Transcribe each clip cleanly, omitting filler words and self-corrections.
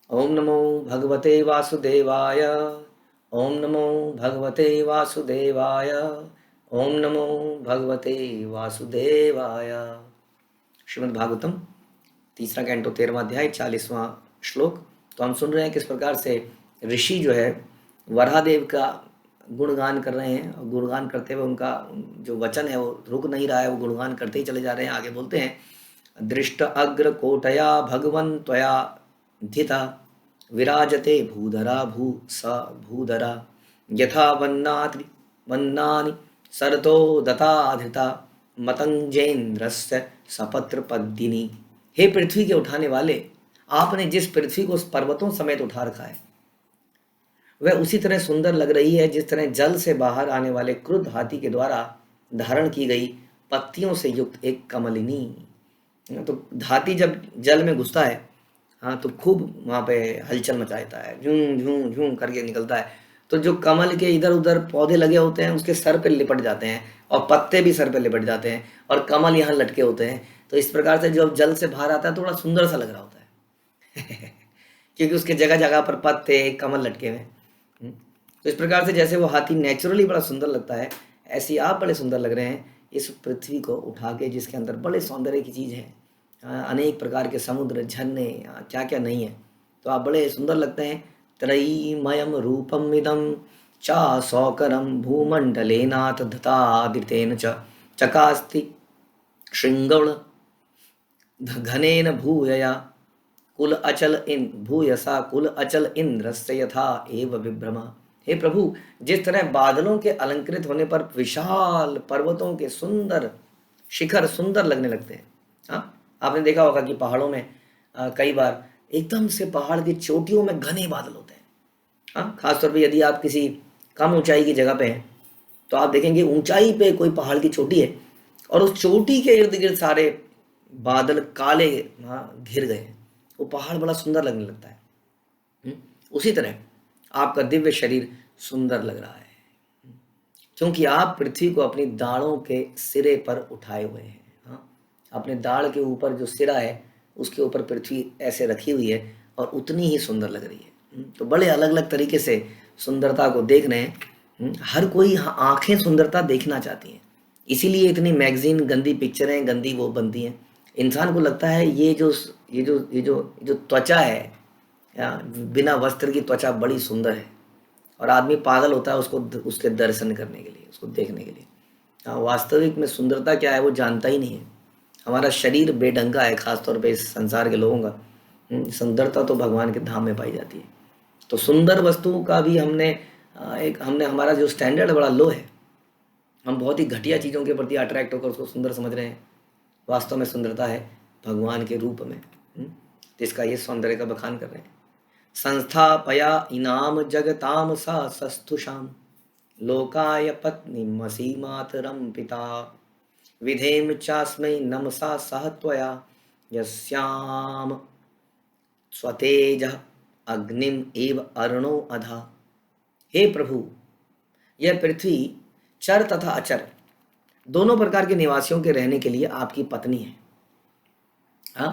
ओम नमो भगवते वासुदेवाय। ओम नमो भगवते वासुदेवाय। ओम नमो भगवते वासुदेवाय। श्रीमद् भागवतम तीसरा कैंटो 13वां अध्याय 40वां श्लोक। तो हम सुन रहे हैं किस प्रकार से ऋषि जो है वराहदेव का गुणगान कर रहे हैं, और गुणगान करते हुए उनका जो वचन है वो रुक नहीं रहा है, वो गुणगान करते ही चले जा रहे हैं। आगे बोलते हैं, दृष्ट अग्र कोटया भगवन् त्वया धिता विराजते भूधरा भू स भूधरा यथा वन्नाति वन्नानि सरतो दताधृता मतंजेन्द्रस्य सपत्र पद्दिनी। हे पृथ्वी के उठाने वाले, आपने जिस पृथ्वी को पर्वतों समेत उठा रखा है वह उसी तरह सुंदर लग रही है जिस तरह जल से बाहर आने वाले क्रुद्ध हाथी के द्वारा धारण की गई पत्तियों से युक्त एक कमलिनी। तो हाथी जब जल में घुसता है, हाँ, तो खूब वहाँ पे हलचल मचाता है, झूम झूम झूम करके निकलता है। तो जो कमल के इधर उधर पौधे लगे होते हैं उसके सर पे लिपट जाते हैं, और पत्ते भी सर पे लिपट जाते हैं, और कमल यहाँ लटके होते हैं। तो इस प्रकार से जब जल से बाहर आता है तो बड़ा सुंदर सा लग रहा होता है क्योंकि उसके जगह जगह पर पत्ते कमल लटके हुए हैं। तो इस प्रकार से जैसे वो हाथी नेचुरली बड़ा सुंदर लगता है, ऐसी आप बड़े सुंदर लग रहे हैं इस पृथ्वी को उठा के, जिसके अंदर बड़े सौंदर्य की चीज़ है, अनेक प्रकार के समुद्र झरने, क्या क्या नहीं है। तो आप बड़े सुंदर लगते हैं। त्रयीमयम रूपम इदम चा सौकरम भूमंडलेनाथ धतादितेन च चकास्ति श्रृंगवण घनेन भूयया कुल अचल इन भूयसा कुल अचल इंद्रस्य यथा एव विभ्रमा। हे प्रभु, जिस तरह बादलों के अलंकृत होने पर विशाल पर्वतों के सुंदर शिखर सुंदर लगने लगते हैं। हाँ, आपने देखा होगा कि पहाड़ों में कई बार एकदम से पहाड़ की चोटियों में घने बादल होते हैं। हाँ, खासतौर पे यदि आप किसी कम ऊंचाई की जगह पे हैं तो आप देखेंगे ऊंचाई पे कोई पहाड़ की चोटी है, और उस चोटी के इर्द गिर्द सारे बादल काले, हाँ, घिर गए हैं। वो पहाड़ बड़ा सुंदर लगने लगता है। हम्म, उसी तरह आपका दिव्य शरीर सुंदर लग रहा है, क्योंकि आप पृथ्वी को अपनी दाढ़ों के सिरे पर उठाए हुए हैं। हाँ, अपने दाढ़ के ऊपर जो सिरा है उसके ऊपर पृथ्वी ऐसे रखी हुई है, और उतनी ही सुंदर लग रही है। तो बड़े अलग अलग तरीके से सुंदरता को देख रहे हैं। हर कोई आंखें सुंदरता देखना चाहती हैं, इसीलिए इतनी मैगजीन गंदी पिक्चरें गंदी वो बनती हैं। इंसान को लगता है ये जो त्वचा है, या बिना वस्त्र की त्वचा बड़ी सुंदर है, और आदमी पागल होता है उसको उसके दर्शन करने के लिए, उसको देखने के लिए। हाँ, वास्तविक में सुंदरता क्या है वो जानता ही नहीं है। हमारा शरीर बेढंगा है, खासतौर पे इस संसार के लोगों का। सुंदरता तो भगवान के धाम में पाई जाती है। तो सुंदर वस्तुओं का भी हमने हमारा जो स्टैंडर्ड बड़ा लो है। हम बहुत ही घटिया चीज़ों के प्रति अट्रैक्ट होकर उसको सुंदर समझ रहे हैं। वास्तव में सुंदरता है भगवान के रूप में, जिसका ये सौंदर्य का बखान कर रहे हैं। संस्थापया इनाम जगताम सा सस्तुषाम लोकाय पत्नीमसि मातरम पिता विधेम चास्मै नमसा सह त्वया यस्याम स्वतेज अग्निम एव अरुणो अधा। हे प्रभु, यह पृथ्वी चर तथा अचर दोनों प्रकार के निवासियों के रहने के लिए आपकी पत्नी है। हाँ,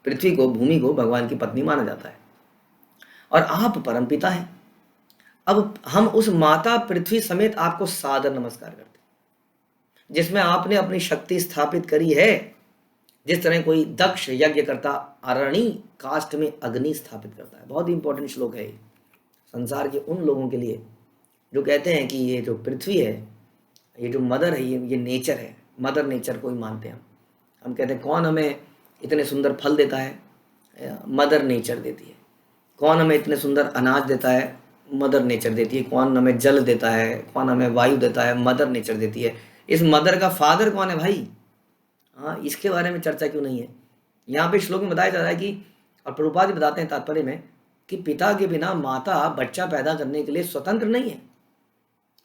पृथ्वी को, भूमि को भगवान की पत्नी माना जाता है, और आप परमपिता हैं। अब हम उस माता पृथ्वी समेत आपको सादर नमस्कार करते हैं, जिसमें आपने अपनी शक्ति स्थापित करी है। जिस तरह कोई दक्ष यज्ञ करता अरणी काष्ठ में अग्नि स्थापित करता है। बहुत ही इंपॉर्टेंट श्लोक है ये संसार के उन लोगों के लिए जो कहते हैं कि ये जो पृथ्वी है, ये जो मदर है, ये नेचर है, मदर नेचर को ही मानते हैं हम कहते हैं कौन हमें इतने सुंदर फल देता है, मदर नेचर देती है। कौन हमें इतने सुंदर अनाज देता है, मदर नेचर देती है। कौन हमें जल देता है, कौन हमें वायु देता है, मदर नेचर देती है। इस मदर का फादर कौन है भाई? हाँ, इसके बारे में चर्चा क्यों नहीं है? यहाँ पे श्लोक में बताया जा रहा है कि, और प्रभुपाद भी बताते हैं तात्पर्य में, कि पिता के बिना माता बच्चा पैदा करने के लिए स्वतंत्र नहीं है।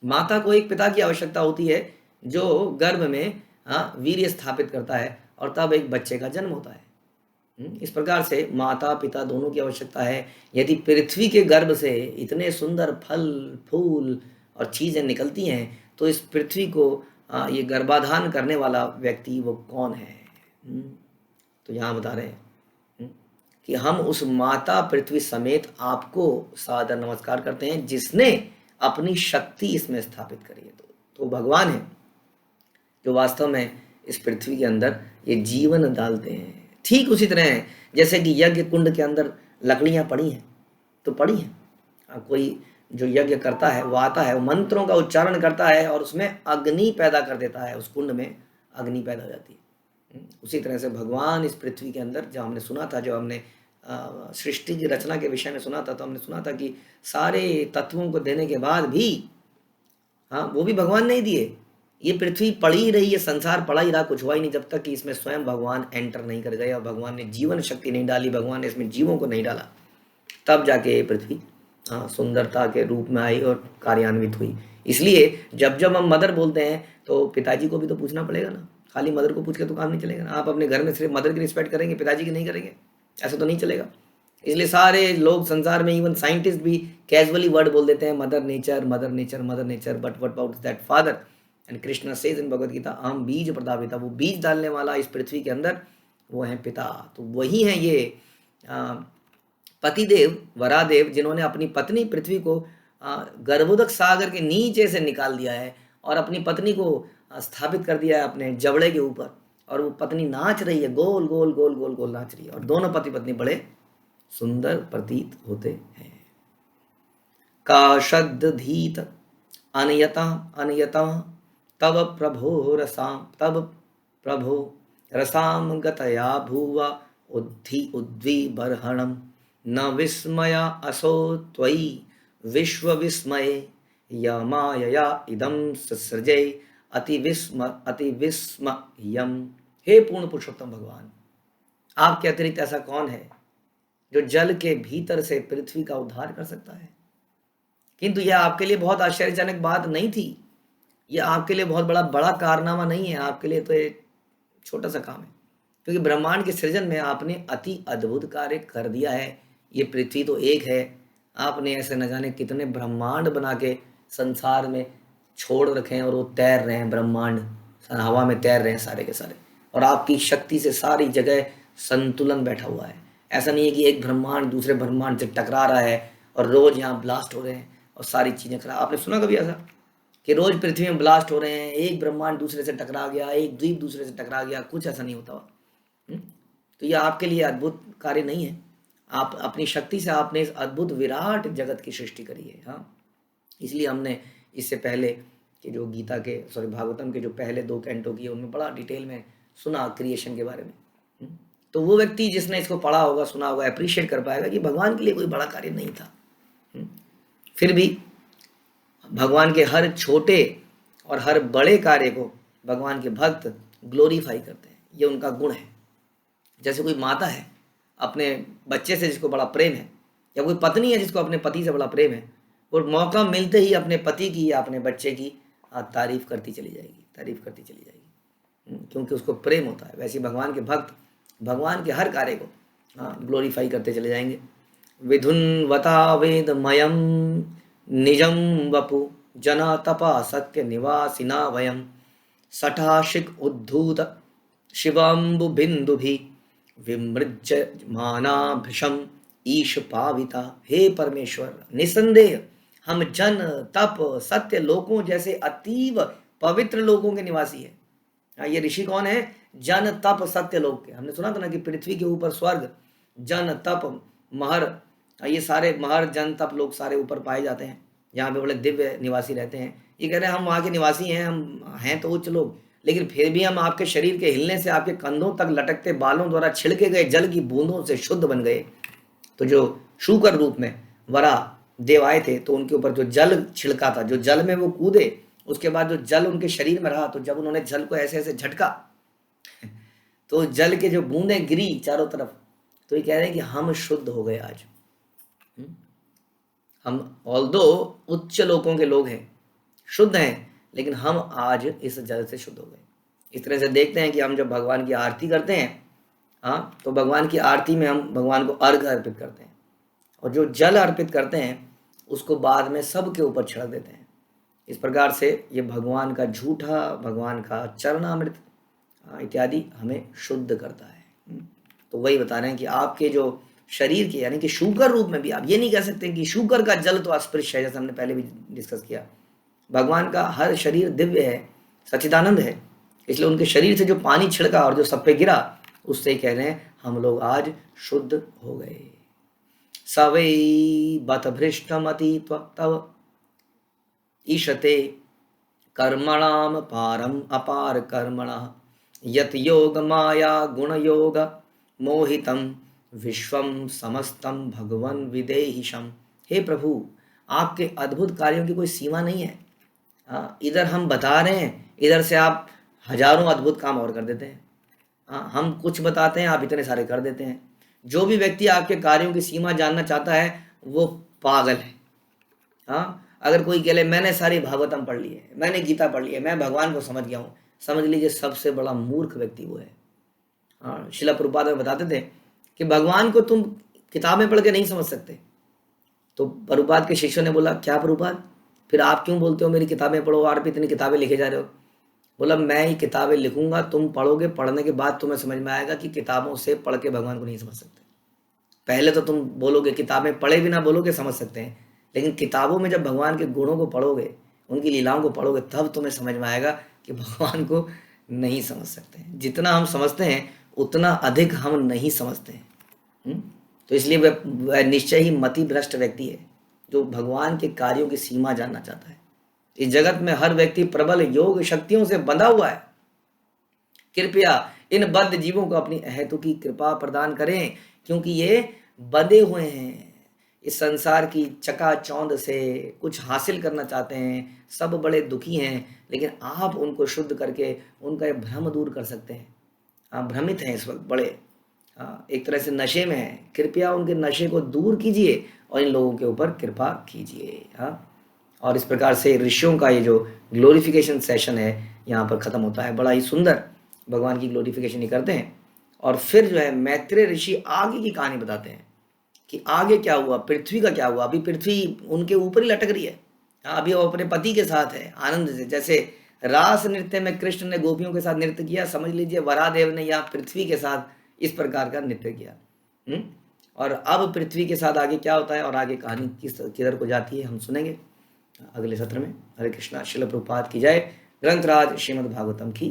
माता को एक पिता की आवश्यकता होती है जो गर्भ में, हाँ, वीर्य स्थापित करता है, और तब एक बच्चे का जन्म होता है। इस प्रकार से माता पिता दोनों की आवश्यकता है। यदि पृथ्वी के गर्भ से इतने सुंदर फल फूल और चीज़ें निकलती हैं, तो इस पृथ्वी को ये गर्भाधान करने वाला व्यक्ति वो कौन है? तो यहाँ बता रहे हैं, कि हम उस माता पृथ्वी समेत आपको सादर नमस्कार करते हैं जिसने अपनी शक्ति इसमें स्थापित करी है। तो भगवान है जो वास्तव में इस पृथ्वी के अंदर ये जीवन डालते हैं। ठीक उसी तरह है जैसे कि यज्ञ कुंड के अंदर लकड़ियां पड़ी हैं तो पड़ी हैं, कोई जो यज्ञ करता है वो आता है, वो मंत्रों का उच्चारण करता है और उसमें अग्नि पैदा कर देता है, उस कुंड में अग्नि पैदा हो जाती है। उसी तरह से भगवान इस पृथ्वी के अंदर, जब हमने सुना था, जब हमने सृष्टि की रचना के विषय में सुना था, तो हमने सुना था कि सारे तत्वों को देने के बाद भी, हाँ, वो भी भगवान नहीं दिए, ये पृथ्वी पड़ी ही रही, ये संसार पड़ा ही रहा, कुछ हुआ ही नहीं जब तक कि इसमें स्वयं भगवान एंटर नहीं कर गए और भगवान ने जीवन शक्ति नहीं डाली, भगवान ने इसमें जीवों को नहीं डाला, तब जाके ये पृथ्वी सुंदरता के रूप में आई और कार्यान्वित हुई। इसलिए जब जब हम मदर बोलते हैं तो पिताजी को भी तो पूछना पड़ेगा ना, खाली मदर को पूछ के तो काम नहीं चलेगा ना। आप अपने घर में सिर्फ मदर की रिस्पेक्ट करेंगे, पिताजी की नहीं करेंगे, ऐसा तो नहीं चलेगा। इसलिए सारे लोग संसार में, इवन साइंटिस्ट भी कैजुअली वर्ड बोल देते हैं, mother nature, mother nature, mother nature, but what about that father? And Krishna says in Bhagavad Gita, अहम बीज प्रदापिता, वो बीज डालने वाला इस पृथ्वी के अंदर वो है पिता। तो वही है ये पतिदेव, वरादेव, जिन्होंने अपनी पत्नी पृथ्वी को गर्भोदक सागर के नीचे से निकाल दिया है और अपनी पत्नी को स्थापित कर दिया है अपने जबड़े के ऊपर, और वो पत्नी नाच रही है, गोल गोल गोल गोल गोल नाच रही है, और दोनों पति पत्नी बड़े सुंदर प्रतीत होते हैं। काशद्दधीत अनयता अनयता तब प्रभो रसाम गतया भुवा उद्वीबर्हणम न विस्मया असो त्वयि विश्व विस्मये यमायया इदं ससृजे अति विस्मयम्। हे पूर्ण पुरुषोत्तम भगवान, आपके अतिरिक्त ऐसा कौन है जो जल के भीतर से पृथ्वी का उद्धार कर सकता है? किंतु यह आपके लिए बहुत आश्चर्यजनक बात नहीं थी, यह आपके लिए बहुत बड़ा कारनामा नहीं है, आपके लिए तो एक छोटा सा काम है, क्योंकि ब्रह्मांड के सृजन में आपने अति अद्भुत कार्य कर दिया है। ये पृथ्वी तो एक है, आपने ऐसे न जाने कितने ब्रह्मांड बना के संसार में छोड़ रखे हैं और वो तैर रहे हैं, ब्रह्मांड हवा में तैर रहे हैं सारे के सारे, और आपकी शक्ति से सारी जगह संतुलन बैठा हुआ है। ऐसा नहीं है कि एक ब्रह्मांड दूसरे ब्रह्मांड से टकरा रहा है और रोज यहाँ ब्लास्ट हो रहे हैं और सारी चीजें खराब। आपने सुना कभी ऐसा कि रोज पृथ्वी में ब्लास्ट हो रहे हैं, एक ब्रह्मांड दूसरे से टकरा गया, एक द्वीप दूसरे से टकरा गया? कुछ ऐसा नहीं होता। तो ये आपके लिए अद्भुत कार्य नहीं है, आप अपनी शक्ति से आपने इस अद्भुत विराट जगत की सृष्टि करी है। हाँ, इसलिए हमने इससे पहले कि जो गीता के भागवतम के जो पहले 2 कैंटो किए उनमें बड़ा डिटेल में सुना क्रिएशन के बारे में। तो वो व्यक्ति जिसने इसको पढ़ा होगा, सुना होगा, अप्रिशिएट कर पाएगा कि भगवान के लिए कोई बड़ा कार्य नहीं था। फिर भी भगवान के हर छोटे और हर बड़े कार्य को भगवान के भक्त ग्लोरीफाई करते हैं, ये उनका गुण है। जैसे कोई माता है अपने बच्चे से जिसको बड़ा प्रेम है, या कोई पत्नी है जिसको अपने पति से बड़ा प्रेम है, और मौका मिलते ही अपने पति की या अपने बच्चे की तारीफ करती चली जाएगी, क्योंकि उसको प्रेम होता है। वैसे भगवान के भक्त भगवान के हर कार्य को ग्लोरीफाई करते चले जाएंगे। विधुन्वता वेदमयम निजम वपु जना तपा सत्य निवासिना वयम सठाशिक उद्धूत शिवाम्बु बिंदु भी विमृज्यमानाभृशम ईश पाविता। हे परमेश्वर, निसंदेह हम जन तप सत्य लोकों जैसे अतीव पवित्र लोकों के निवासी है। ये ऋषि कौन है? जन तप सत्य लोक के। हमने सुना था ना कि पृथ्वी के ऊपर स्वर्ग, जन तप, महर, ये सारे महर, जन तप लोग सारे ऊपर पाए जाते हैं, जहाँ पे बड़े दिव्य निवासी रहते हैं। ये कह रहे हैं हम वहाँ के निवासी हैं, हम हैं तो उच्च लोग, लेकिन फिर भी हम आपके शरीर के हिलने से आपके कंधों तक लटकते बालों द्वारा छिड़के गए जल की बूंदों से शुद्ध बन गए। तो जो शूकर रूप में वरा देव आए थे, तो उनके ऊपर जो जल छिड़का था, जो जल में वो कूदे, उसके बाद जो जल उनके शरीर में रहा, तो जब उन्होंने जल को ऐसे ऐसे झटका तो जल के जो बूंदें गिरी चारों तरफ, तो ये कह रहे हैं कि हम शुद्ध हो गए आज। हम ऑल्दो उच्च लोकों के लोग हैं, शुद्ध हैं, लेकिन हम आज इस जल से शुद्ध हो गए। इस तरह से देखते हैं कि हम जब भगवान की आरती करते हैं, तो भगवान की आरती में हम भगवान को अर्घ अर्पित करते हैं, और जो जल अर्पित करते हैं उसको बाद में सबके ऊपर छिड़क देते हैं। इस प्रकार से ये भगवान का झूठा, भगवान का चरणामृत इत्यादि हमें शुद्ध करता है। तो वही बता रहे हैं कि आपके जो शरीर के यानी कि शूकर रूप में भी। आप ये नहीं कह सकते कि शूकर का जल तो अस्पृश्य है, जैसे हमने पहले भी डिस्कस किया। भगवान का हर शरीर दिव्य है, सच्चिदानंद है, इसलिए उनके शरीर से जो पानी छिड़का और जो सब पे गिरा, उससे ही कह रहे हैं हम लोग आज शुद्ध हो गए। सवै बत भृष्टमति तव ईशते कर्मणाम पारम अपार कर्मणः यत योग माया गुण योग मोहितम विश्वम समस्तम भगवन विदेहिशम। हे प्रभु, आपके अद्भुत कार्यों की कोई सीमा नहीं है। इधर हम बता रहे हैं, इधर से आप हजारों अद्भुत काम और कर देते हैं। हम कुछ बताते हैं, आप इतने सारे कर देते हैं। जो भी व्यक्ति आपके कार्यों की सीमा जानना चाहता है वो पागल है। अगर कोई कह ले मैंने सारी भागवतम पढ़ ली है, मैंने गीता पढ़ ली है, मैं भगवान को समझ गया हूँ, समझ लीजिए सबसे बड़ा मूर्ख व्यक्ति वो है। शिला प्रभुपाद में बताते थे कि भगवान को तुम किताबें पढ़ के नहीं समझ सकते। तो प्रभुपाद के शिष्यों ने बोला क्या प्रभुपाद, फिर आप क्यों बोलते हो मेरी किताबें पढ़ो, आप इतनी किताबें लिखे जा रहे हो? बोला मैं ही किताबें लिखूंगा, तुम पढ़ोगे, पढ़ने के बाद तुम्हें समझ में आएगा कि किताबों से पढ़ के भगवान को नहीं समझ सकते। पहले तो तुम बोलोगे किताबें पढ़े बिना बोलोगे समझ सकते हैं, लेकिन किताबों में जब भगवान के गुणों को पढ़ोगे, उनकी लीलाओं को पढ़ोगे, तब तुम्हें समझ में आएगा कि भगवान को नहीं समझ सकते। जितना हम समझते हैं उतना अधिक हम नहीं समझते हैं। तो इसलिए वह निश्चय ही मति भ्रष्ट व्यक्ति है जो भगवान के कार्यों की सीमा जानना चाहता है। इस जगत में हर व्यक्ति प्रबल योग शक्तियों से बंधा हुआ है। कृपया इन बद्ध जीवों को अपनी अहेतु की कृपा प्रदान करें, क्योंकि ये बंधे हुए हैं इस संसार की चकाचौंध से, कुछ हासिल करना चाहते हैं, सब बड़े दुखी हैं, लेकिन आप उनको शुद्ध करके उनका ये भ्रम दूर कर सकते हैं। आप भ्रमित हैं इस वक्त, बड़े एक तरह से नशे में हैं। कृपया उनके नशे को दूर कीजिए और इन लोगों के ऊपर कृपा कीजिए। और इस प्रकार से ऋषियों का ये जो ग्लोरिफिकेशन सेशन है यहाँ पर ख़त्म होता है। बड़ा ही सुंदर भगवान की ग्लोरिफिकेशन ही करते हैं। और फिर जो है मैत्रेय ऋषि आगे की कहानी बताते हैं कि आगे क्या हुआ, पृथ्वी का क्या हुआ। अभी पृथ्वी उनके ऊपर ही लटक रही है। अभी वो अपने पति के साथ है आनंद से। जैसे रास नृत्य में कृष्ण ने गोपियों के साथ नृत्य किया, समझ लीजिए वरादेव ने यहाँ पृथ्वी के साथ इस प्रकार का नृत्य किया। और अब पृथ्वी के साथ आगे क्या होता है और आगे कहानी किधर को जाती है हम सुनेंगे अगले सत्र में। हरे कृष्णा। श्रील प्रभुपाद की जय। ग्रंथराज श्रीमद् भागवतम की